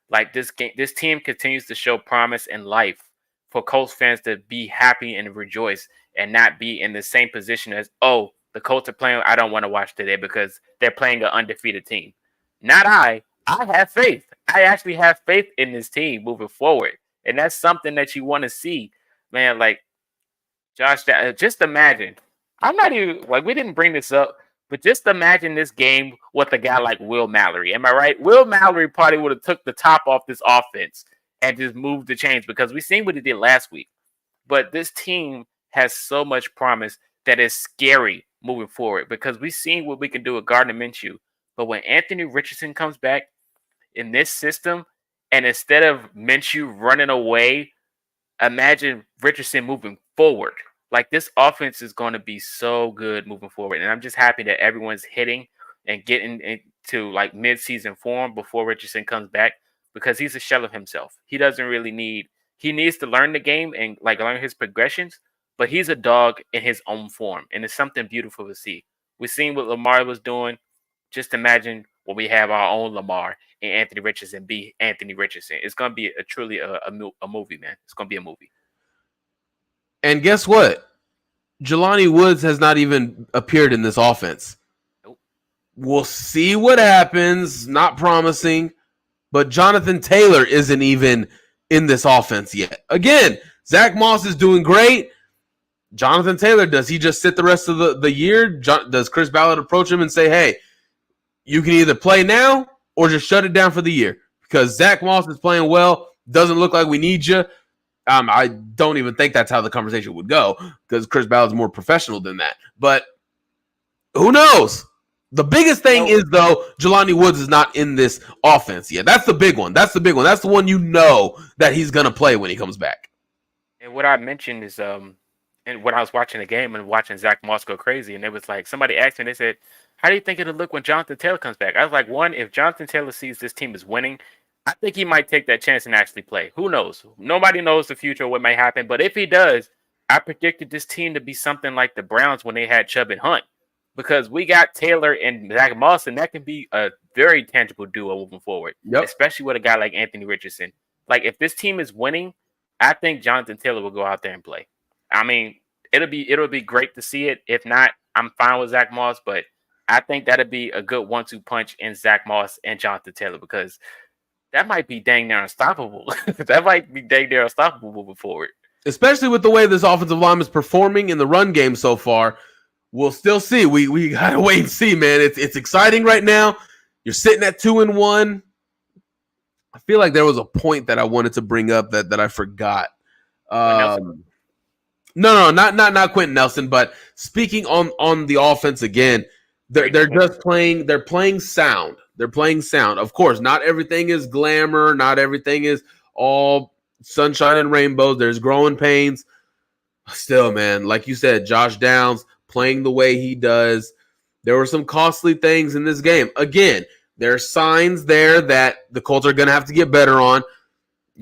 Like this team continues to show promise in life for Colts fans to be happy and rejoice and not be in the same position as, oh, the Colts are playing. I don't want to watch today because they're playing an undefeated team. Not I. I have faith. I actually have faith in this team moving forward. And that's something that you want to see, man. Like Josh, just imagine. I'm not even like we didn't bring this up, but just imagine this game with a guy like Will Mallory. Am I right? Will Mallory probably would have took the top off this offense and just moved the chains because we seen what he did last week. But this team has so much promise that is scary moving forward because we've seen what we can do with Gardner Minshew. But when Anthony Richardson comes back in this system, and instead of Minshew running away, imagine Richardson moving forward. Like this offense is going to be so good moving forward. And I'm just happy that everyone's hitting and getting into like mid-season form before Richardson comes back because he's a shell of himself. He needs to learn the game and like learn his progressions, but he's a dog in his own form. And it's something beautiful to see. We've seen what Lamar was doing. Just imagine when we have our own Lamar and Anthony Richardson be Anthony Richardson. It's going to be truly a movie, man. It's going to be a movie. And guess what? Jelani Woods has not even appeared in this offense. Nope. We'll see what happens. Not promising. But Jonathan Taylor isn't even in this offense yet. Again, Zach Moss is doing great. Jonathan Taylor, does he just sit the rest of the year? Does Chris Ballard approach him and say, hey, you can either play now or just shut it down for the year? Because Zach Moss is playing well. Doesn't look like we need you. I don't even think that's how the conversation would go because Chris Ballard's more professional than that. But who knows? The biggest thing is, though, Jelani Woods is not in this offense yet. That's the big one. That's the one you know that he's going to play when he comes back. And what I mentioned is, and when I was watching the game and watching Zach Moss go crazy, and it was like somebody asked me, they said, how do you think it'll look when Jonathan Taylor comes back? I was like, one, if Jonathan Taylor sees this team is winning, I think he might take that chance and actually play. Who knows? Nobody knows the future of what may happen. But if he does, I predicted this team to be something like the Browns when they had Chubb and Hunt. Because we got Taylor and Zach Moss, and that can be a very tangible duo moving forward. Yep. Especially with a guy like Anthony Richardson. Like, if this team is winning, I think Jonathan Taylor will go out there and play. I mean, it'll be great to see it. If not, I'm fine with Zach Moss. But I think that'll be a good 1-2 punch in Zach Moss and Jonathan Taylor because that might be dang near unstoppable. That might be dang near unstoppable moving forward. Especially with the way this offensive line is performing in the run game so far. We'll still see. We gotta wait and see, man. It's exciting right now. You're sitting at 2-1. I feel like there was a point that I wanted to bring up that I forgot. No, not Quentin Nelson. But speaking on the offense again, they're just playing. They're playing sound. They're playing sound. Of course, not everything is glamour. Not everything is all sunshine and rainbows. There's growing pains. Still, man, like you said, Josh Downs playing the way he does. There were some costly things in this game. Again, there are signs there that the Colts are going to have to get better on.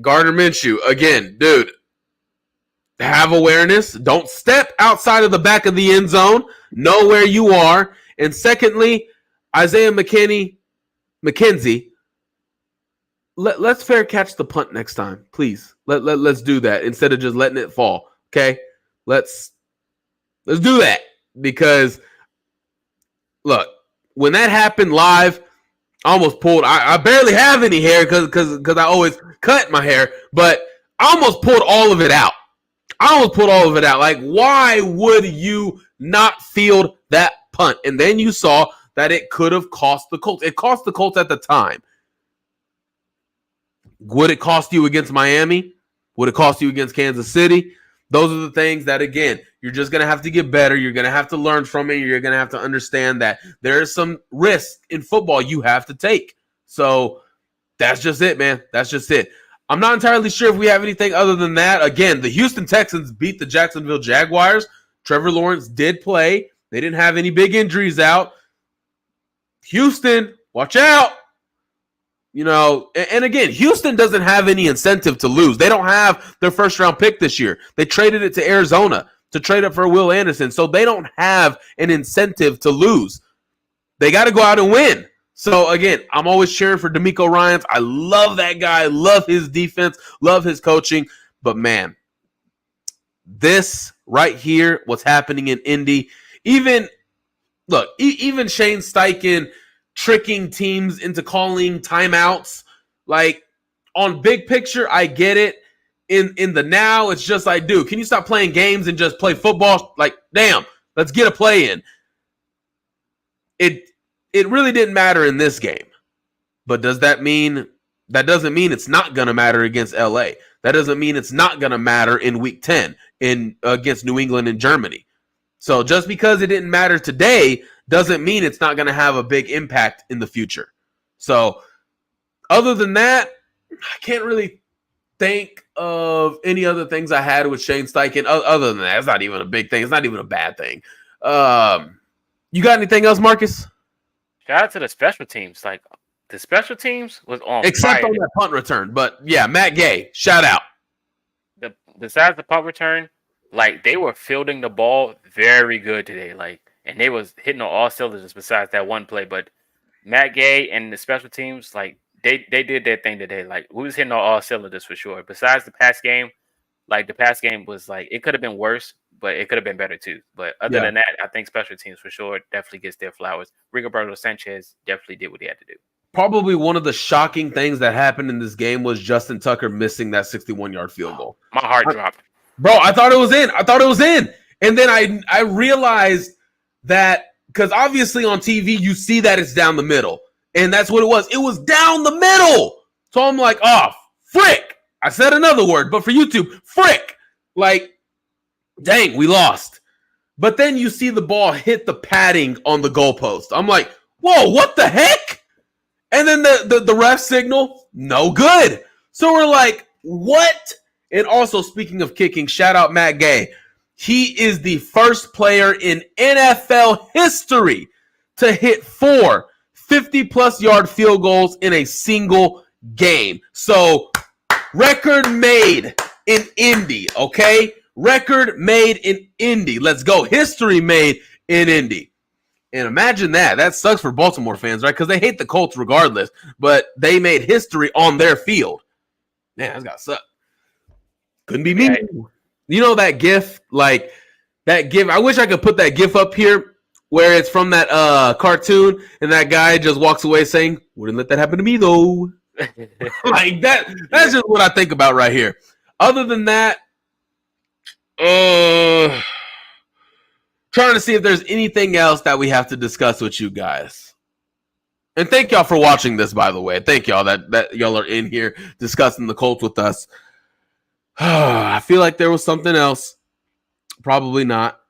Gardner Minshew, again, dude, have awareness. Don't step outside of the back of the end zone. Know where you are. And secondly, Isaiah McKenzie, let's fair catch the punt next time, please. Let's do that instead of just letting it fall. Okay, let's do that because look, when that happened live, I almost pulled. I barely have any hair because I always cut my hair, but I almost pulled all of it out. Like, why would you not field that punt? And then you saw that it could have cost the Colts. It cost the Colts at the time. Would it cost you against Miami? Would it cost you against Kansas City? Those are the things that, again, you're just going to have to get better. You're going to have to learn from it. You're going to have to understand that there is some risk in football you have to take. So that's just it, man. That's just it. I'm not entirely sure if we have anything other than that. Again, the Houston Texans beat the Jacksonville Jaguars. Trevor Lawrence did play. They didn't have any big injuries out. Houston, watch out. You know, and again, Houston doesn't have any incentive to lose. They don't have their first-round pick this year. They traded it to Arizona to trade up for Will Anderson, so they don't have an incentive to lose. They got to go out and win. So, again, I'm always cheering for DeMeco Ryans. I love that guy. Love his defense. Love his coaching. But, man, this right here, what's happening in Indy, even Shane Steichen tricking teams into calling timeouts. Like, on big picture, I get it. In the now, it's just like, dude, can you stop playing games and just play football? Like, damn, let's get a play in. It really didn't matter in this game. But does that mean that doesn't mean it's not going to matter against LA? That doesn't mean it's not going to matter in week 10 against New England and Germany. So just because it didn't matter today doesn't mean it's not going to have a big impact in the future. So other than that, I can't really think of any other things I had with Shane Steichen. Other than that, it's not even a big thing. It's not even a bad thing. You got anything else, Marcus? Shout out to the special teams. Like, the special teams was on Except fire. on that punt return. But, yeah, Matt Gay, shout out. Besides the punt return, like, they were fielding the ball very good today. Like, and they was hitting on all cylinders besides that one play. But Matt Gay and the special teams, like, they did their thing today. Like, we was hitting on all cylinders for sure. Besides the pass game, like, the pass game was, like, it could have been worse, but it could have been better too. But other than that, I think special teams for sure definitely gets their flowers. Rigoberto Sanchez definitely did what he had to do. Probably one of the shocking things that happened in this game was Justin Tucker missing that 61-yard field goal. My heart dropped. Bro, I thought it was in. And then I realized that because obviously on TV you see that it's down the middle. And that's what it was. It was down the middle. So I'm like, oh, frick. I said another word, but for YouTube, frick. Like, dang, we lost. But then you see the ball hit the padding on the goalpost. I'm like, whoa, what the heck? And then the ref signal, no good. So we're like, what? And also, speaking of kicking, shout out Matt Gay. He is the first player in NFL history to hit 4 50-plus yard field goals in a single game. So, record made in Indy, okay? Record made in Indy. Let's go. History made in Indy. And imagine that. That sucks for Baltimore fans, right? Because they hate the Colts regardless, but they made history on their field. Man, that's got to suck. Couldn't be me. Right. You know that GIF? Like, that GIF. I wish I could put that GIF up here where it's from that cartoon and that guy just walks away saying, wouldn't let that happen to me, though. Like, that's just what I think about right here. Other than that, trying to see if there's anything else that we have to discuss with you guys. And thank y'all for watching this, by the way. Thank y'all that y'all are in here discussing the Colts with us. I feel like there was something else. Probably not.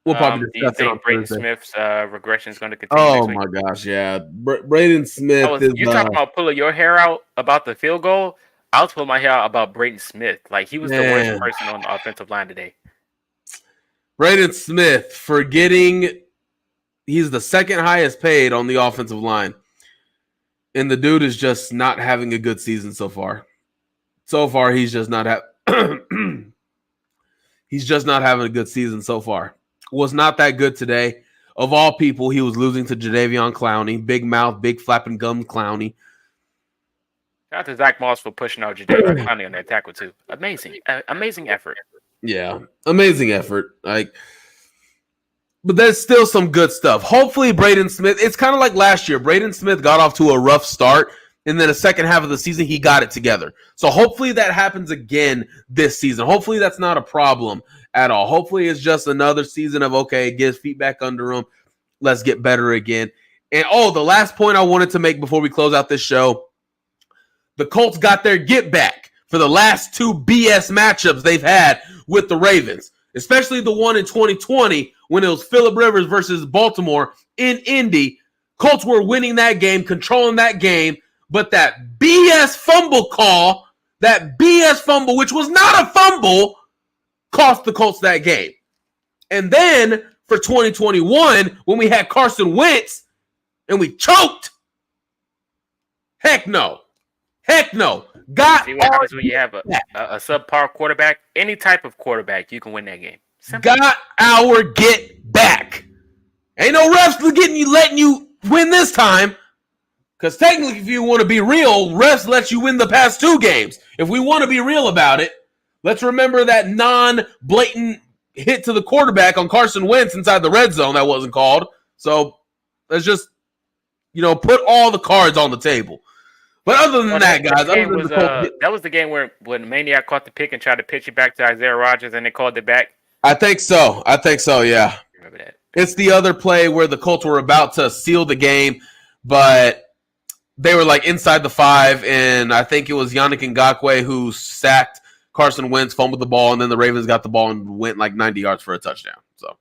We'll probably do you discuss it on think Braden Thursday. Smith's regression is going to continue Oh, next week? my gosh, yeah. Braden Smith is... You talking about pulling your hair out about the field goal? I was pulling my hair out about Brayton Smith. Like, he was the worst Man. person on the offensive line today. Braden Smith forgetting he's the second highest paid on the offensive line. And the dude is just not having a good season so far. So far, he's just not he's just not having a good season so far. Was not that good today. Of all people, he was losing to Jadeveon Clowney. Big mouth, big flapping gum Clowney. Shout out to Zach Moss for pushing out Jadeveon Clowney on that tackle, too. Amazing. Amazing effort. Yeah, amazing effort. But there's still some good stuff. Hopefully, Braden Smith, it's kind of like last year. Braden Smith got off to a rough start, and then the second half of the season, he got it together. So hopefully that happens again this season. Hopefully that's not a problem at all. Hopefully it's just another season of, okay, get his feet back under him. Let's get better again. And, the last point I wanted to make before we close out this show, the Colts got their get back for the last two BS matchups they've had with the Ravens, especially the one in 2020 when it was Phillip Rivers versus Baltimore in Indy. Colts were winning that game, controlling that game, but that BS fumble call, which was not a fumble, cost the Colts that game. And then for 2021, when we had Carson Wentz and we choked, heck no. See what happens when you have a subpar quarterback? Any type of quarterback, you can win that game. Simple. Got our get back. Ain't no refs letting you win this time. Because technically, if you want to be real, refs let you win the past two games. If we want to be real about it, let's remember that non-blatant hit to the quarterback on Carson Wentz inside the red zone that wasn't called. So let's just, put all the cards on the table. But other than that, guys, that was the game where when Maniac caught the pick and tried to pitch it back to Isaiah Rodgers and they called it back. I think so, yeah. Remember that? It's the other play where the Colts were about to seal the game, but they were inside the 5, and I think it was Yannick Ngakoue who sacked Carson Wentz, fumbled the ball, and then the Ravens got the ball and went 90 yards for a touchdown. So,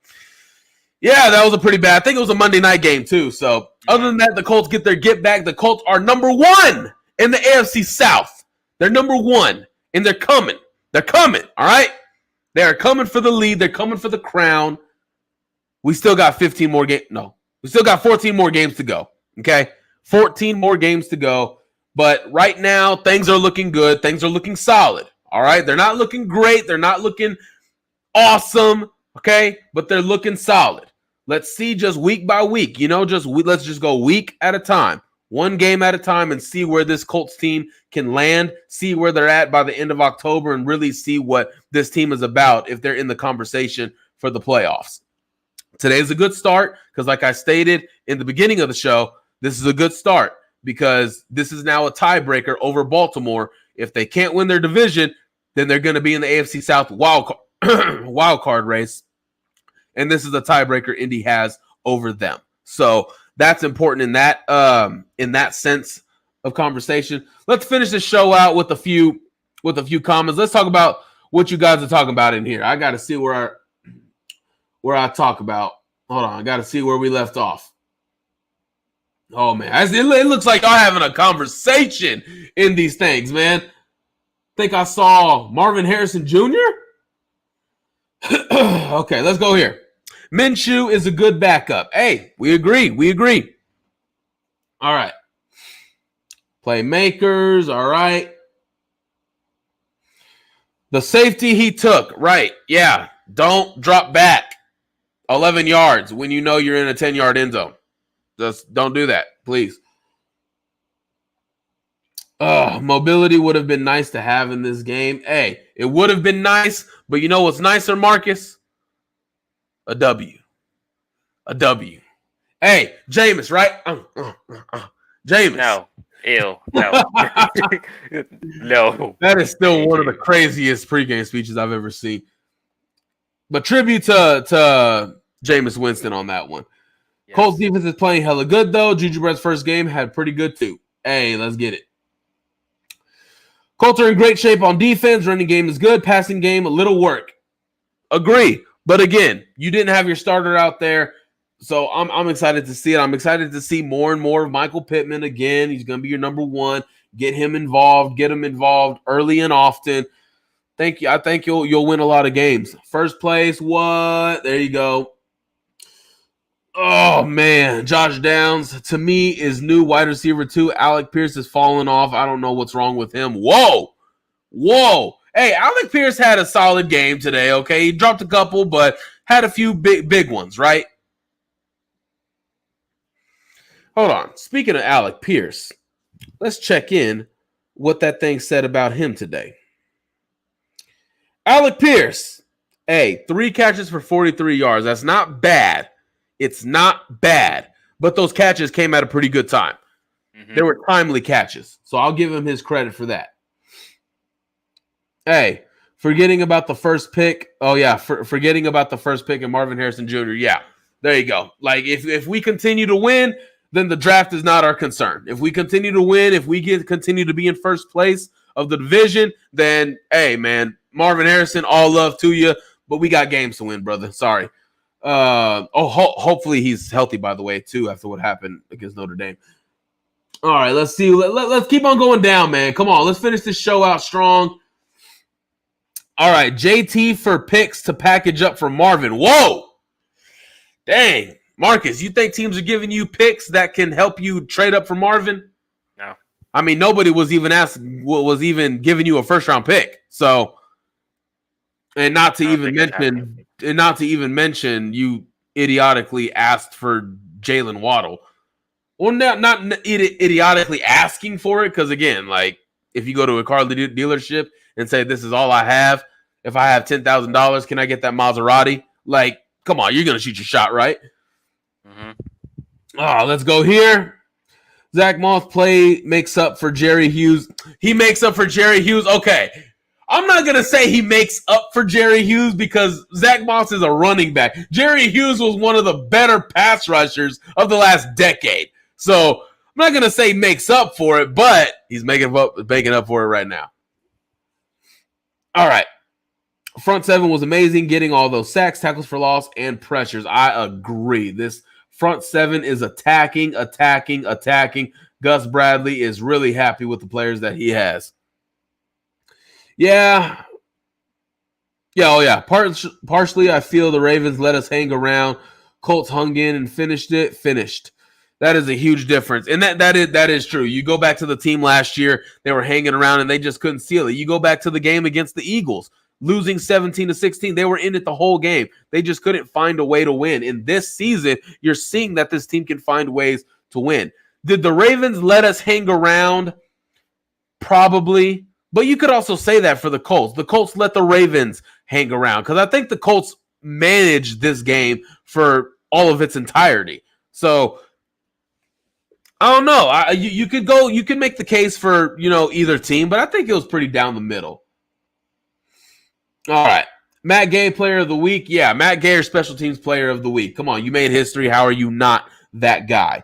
yeah, that was a pretty bad. I think it was a Monday night game too. So, other than that, the Colts get their get back. The Colts are number 1 in the AFC South. They're number 1, and they're coming. They're coming, all right? They are coming for the lead. They're coming for the crown. We still got 15 more games. No, we still got 14 more games to go, okay? 14 more games to go. But right now, things are looking good. Things are looking solid, all right? They're not looking great. They're not looking awesome, okay? But they're looking solid. Let's see just week by week, let's just go week at a time. One game at a time and see where this Colts team can land, see where they're at by the end of October, and really see what this team is about if they're in the conversation for the playoffs. Today's a good start because, like I stated in the beginning of the show, this is a good start because this is now a tiebreaker over Baltimore. If they can't win their division, then they're going to be in the AFC South wild card race, and this is a tiebreaker Indy has over them. So that's important in that sense of conversation. Let's finish the show out with a few comments. Let's talk about what you guys are talking about in here. I got to see where I talk about. Hold on, I got to see where we left off. Oh man, it looks like y'all having a conversation in these things, man. Think I saw Marvin Harrison Jr. Okay, let's go here. Minshew is a good backup. Hey, we agree. All right. Playmakers, all right. The safety he took, right. Yeah, don't drop back 11 yards when you know you're in a 10-yard end zone. Just don't do that, please. Mobility would have been nice to have in this game. Hey, it would have been nice, but you know what's nicer, Marcus? A W. Hey, Jameis, right? Jameis. No. Ew. No. No. That is still one of the craziest pregame speeches I've ever seen. But tribute to Jameis Winston on that one. Yes. Colts defense is playing hella good, though. Juju Brett's first game had pretty good, too. Hey, let's get it. Colts are in great shape on defense. Running game is good. Passing game, a little work. Agree. But again, you didn't have your starter out there, so I'm excited to see it. I'm excited to see more and more of Michael Pittman again. He's going to be your number 1. Get him involved. Get him involved early and often. Thank you. I think you'll win a lot of games. First place, what? There you go. Oh, man. Josh Downs, to me, is new wide receiver 2. Alec Pierce has fallen off. I don't know what's wrong with him. Whoa. Hey, Alec Pierce had a solid game today, okay? He dropped a couple, but had a few big ones, right? Hold on. Speaking of Alec Pierce, let's check in what that thing said about him today. Alec Pierce, 3 catches for 43 yards. That's not bad. It's not bad. But those catches came at a pretty good time. Mm-hmm. They were timely catches. So I'll give him his credit for that. Hey, forgetting about the first pick. Oh, yeah. Forgetting about the first pick and Marvin Harrison Jr. Yeah, there you go. Like, if we continue to win, then the draft is not our concern. If we continue to win, if we continue to be in first place of the division, then, hey, man, Marvin Harrison, all love to you, but we got games to win, brother. Sorry. Hopefully he's healthy, by the way, too, after what happened against Notre Dame. All right, let's see. Let's keep on going down, man. Come on, let's finish this show out strong. All right, JT for picks to package up for Marvin. Whoa! Dang. Marcus, you think teams are giving you picks that can help you trade up for Marvin? No. I mean, nobody was even giving you a first-round pick. So, and not to even mention, you idiotically asked for Jalen Waddle. Well, not idiotically asking for it, because again, like if you go to a car dealership and say, "This is all I have. If I have $10,000, can I get that Maserati?" Like, come on, you're gonna shoot your shot, right? Mm-hmm. Let's go here. Zach Moss makes up for Jerry Hughes. He makes up for Jerry Hughes. Okay. I'm not going to say he makes up for Jerry Hughes because Zach Moss is a running back. Jerry Hughes was one of the better pass rushers of the last decade. So I'm not going to say makes up for it, but he's making up for it right now. All right. Front seven was amazing, getting all those sacks, tackles for loss, and pressures. I agree. This front seven is attacking. Gus Bradley is really happy with the players that he has. Yeah. Partially, I feel the Ravens let us hang around. Colts hung in and finished. That is a huge difference. And that is true. You go back to the team last year, they were hanging around and they just couldn't seal it. You go back to the game against the Eagles, losing 17-16. They were in it the whole game. They just couldn't find a way to win. In this season, you're seeing that this team can find ways to win. Did the Ravens let us hang around? Probably. But you could also say that for the Colts. The Colts let the Ravens hang around because I think the Colts managed this game for all of its entirety. So I don't know. You could make the case for, either team, but I think it was pretty down the middle. All right. Matt Gay, player of the week. Yeah, Matt Gay, special teams player of the week. Come on, you made history. How are you not that guy?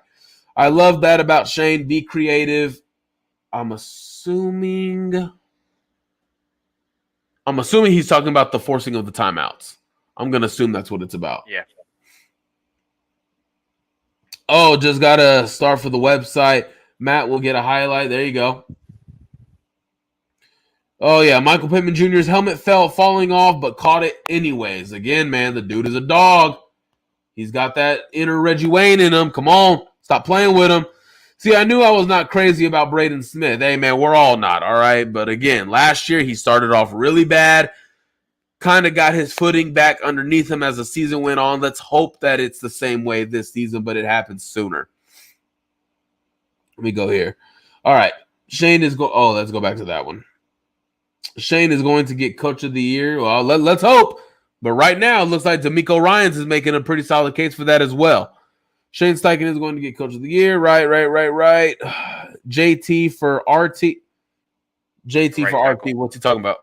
I love that about Shane. Be creative. I'm assuming he's talking about the forcing of the timeouts. I'm going to assume that's what it's about. Yeah. Oh, just got to start for the website. Matt will get a highlight. There you go. Oh, yeah. Michael Pittman Jr.'s helmet falling off, but caught it anyways. Again, man, the dude is a dog. He's got that inner Reggie Wayne in him. Come on. Stop playing with him. See, I knew I was not crazy about Braden Smith. Hey, man, we're all not, all right? But again, last year he started off really bad. Kind of got his footing back underneath him as the season went on. Let's hope that it's the same way this season, but it happens sooner. Let me go here. All right. Shane is going. Oh, let's go back to that one. Shane is going to get Coach of the Year. Well, let's hope. But right now, it looks like D'Amico Ryans is making a pretty solid case for that as well. Shane Steichen is going to get Coach of the Year. Right. JT for RT. JT for RT. What's he talking about?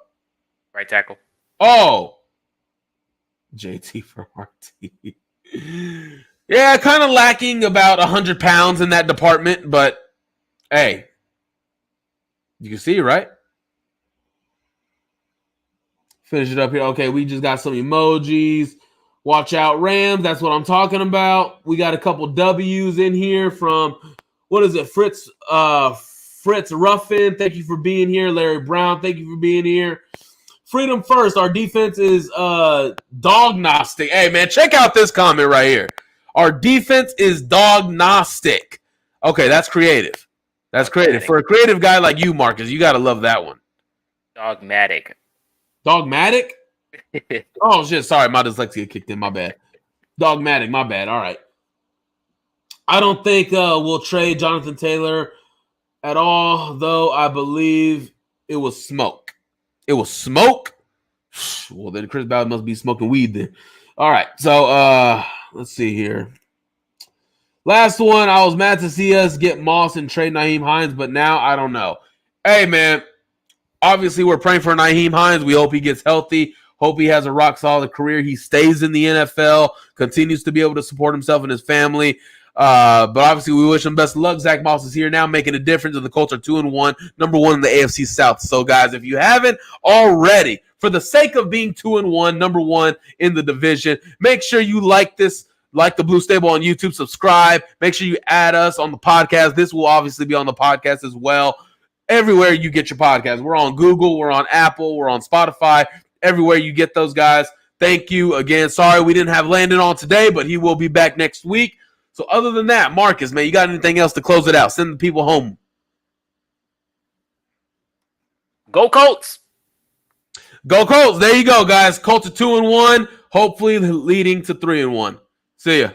Right tackle. Oh. JT for RT. Yeah, kind of lacking about 100 pounds in that department, but hey, you can see, right? Finish it up here. Okay, we just got some emojis. Watch out, Rams. That's what I'm talking about. We got a couple W's in here from, what is it, Fritz Fritz Ruffin, thank you for being here. Larry Brown, thank you for being here. Freedom First, our defense is dognostic. Hey, man, check out this comment right here. Our defense is dognostic. Okay, that's creative. That's creative. For a creative guy like you, Marcus, you got to love that one. Dogmatic. Dogmatic? Oh, shit. Sorry, my dyslexia kicked in. My bad. Dogmatic. My bad. All right. I don't think we'll trade Jonathan Taylor at all, though I believe it was smoke. It was smoke? Well, then Chris Ballard must be smoking weed then. All right. So, let's see here. Last one, I was mad to see us get Moss and trade Nyheim Hines, but now I don't know. Hey, man, obviously we're praying for Nyheim Hines. We hope he gets healthy. Hope he has a rock-solid career. He stays in the NFL, continues to be able to support himself and his family. But obviously we wish him best of luck. Zach Moss is here now making a difference, and the Colts are 2-1, number 1 in the AFC South. So, guys, if you haven't already, for the sake of being 2-1, number 1 in the division, make sure you like this. Like the Blue Stable on YouTube, subscribe. Make sure you add us on the podcast. This will obviously be on the podcast as well. Everywhere you get your podcast. We're on Google, we're on Apple, we're on Spotify. Everywhere you get those guys. Thank you again. Sorry we didn't have Landon on today, but he will be back next week. So other than that, Marcus, man, you got anything else to close it out? Send the people home. Go Colts. Go Colts. There you go, guys. Colts are 2-1, hopefully leading to 3-1. See ya.